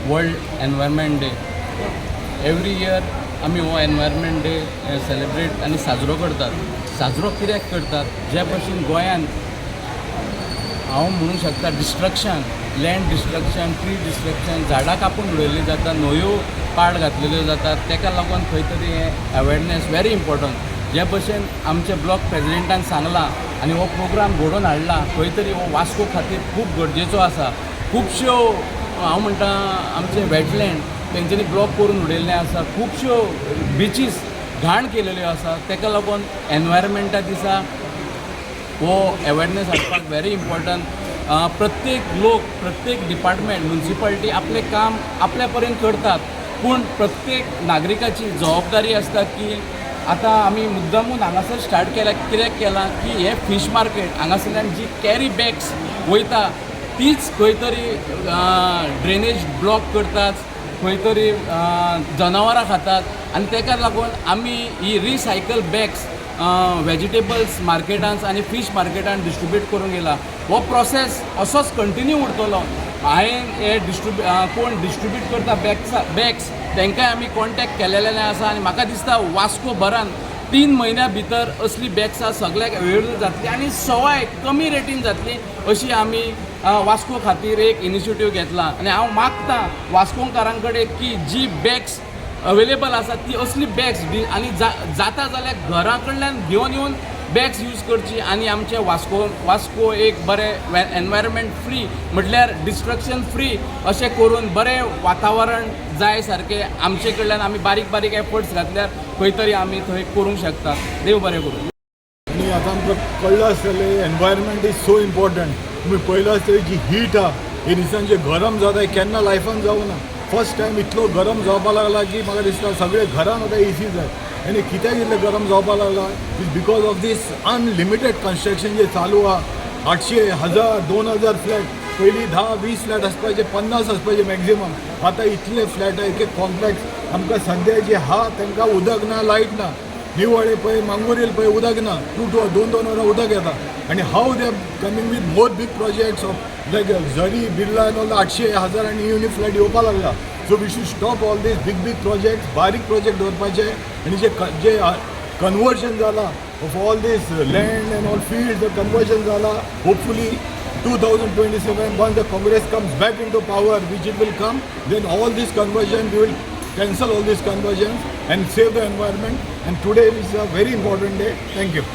World environment day. Every year आमी हो environment day celebrate आनी साजरो करतात. साजरो कित्याक करतात? जे भशेन गोंयांत हांव म्हणूंक शकता destruction, land destruction, tree destruction, झाडां कापून उडयल्लीं जाता, न्हंयो पाड घातलेल्यो जातात. ताका लागून खंय तरी हें अवेरनेस व्हेरी इम्पॉर्टंट. जे भशेन आमचे ब्लॉक प्रेजिडेंटान सांगलां आनी हो प्रोग्राम घडोवन हाडला, खंय तरी हो वास्को खातीर खूब गरजेचो आसा. खुबश्यो हांव म्हणटा आमचे वेटलँड तेंच्यांनी ब्लॉक करून उडयल्ले आसा. खुबश्यो बिचीस घाण केलेल्यो आसा. ताका लागून एनवायरमेंटा दिसा हो अवेरनेस हाडपाक व्हेरी इम्पॉर्टंट. प्रत्येक लोक, प्रत्येक डिपार्टमेंट, म्युन्सिपालिटी आपलें काम आपल्या परीन करतात, पूण प्रत्येक नागरिकाची जबाबदारी आसता की आतां आमी मुद्दामून हांगासर स्टार्ट केला. कित्याक केलां की हे फीश मार्केट हांगासरल्यान जी कॅरी बॅग्स वयता तीच खंय तरी ड्रेनेज ब्लॉक करतात, खंय तरी जनावरां खातात आनी ताका लागून आमी ही रिसायकल बॅग्स वेजिटेबल्स मार्केटांत आनी फीश मार्केटांत डिस्ट्रिब्यूट करूंक येयला. हो प्रोसेस असोच कंटिन्यू उरतलो. हांवें हे कोण डिस्ट्रिब्यूट करता बॅग्स तांकांय आमी कॉन्टेक्ट केलेले आसा आनी म्हाका दिसता वास्को भरान 3 म्हयन्या भितर असली बॅग्सां सगळ्याक अवेलेबल जातली आनी सवाय कमी रेटीन जातली अशी आमी वास्को खातीर एक इनिशिएटीव घेतला. आनी हांव मागतां वास्कोकारां कडेन की जी बॅग्स अवेलेबल आसा ती असली बॅग्स आनी जाता जाल्यार घरा कडल्यान घेवन येवन बॅग्स यूज करची आनी आमचे वास्को एक बरें एनवायरमेंट फ्री म्हटल्यार डिस्ट्रक्शन फ्री अशें करून बरें वातावरण जाय सारकें आमचे कडल्यान आमी बारीक बारीक एफर्ट्स घातल्यार खंय तरी आमी थंय करूंक शकतात. देव बरें करूं. आनी आतां आमकां कळ्ळें आसतलें एनवायरमेंट इज सो इम्पॉर्टंट. तुमी पळयलें आसतलें जी हीट आहा हे दिसान जे गरम जाता केन्ना लायफान जावं ना. फर्स्ट टायम इतलो गरम जावपा लागला की म्हाका दिसता सगळे घरान आतां एसी जाय. आनी कित्याक इतलें गरम जावपा लागला is because of these unlimited construction जे चालू आहा. 800, 1000, 2000 फ्लॅट. पयलीं 10-20 फ्लॅट आसपाचे, 50 आसपाचे मॅक्झिमम. आतां इतले फ्लॅट एक एक कॉम्प्लेक्स. आमकां सद्या जे आहा तांकां उदक ना, लायट ना. निवळे पळय, मांगुरेल पळय उदक ना. 2-2 वरां उदक येता. आनी हाव they coming with more big projects of like झरी, बिर्ला एन ऑल 800, 1000 आनी युनी फ्लॅट येवपा लागला. So we should stop all these big projects. बारीक प्रोजेक्ट दवरपाचे आनी जे कन्वर्जन जाला of all these land and all fields conversion जाला. Hopefully 2027 once the Congress comes back into power, which it will come, then all this conversion, we will cancel all these conversions and save the environment. And today is a very important day. Thank you.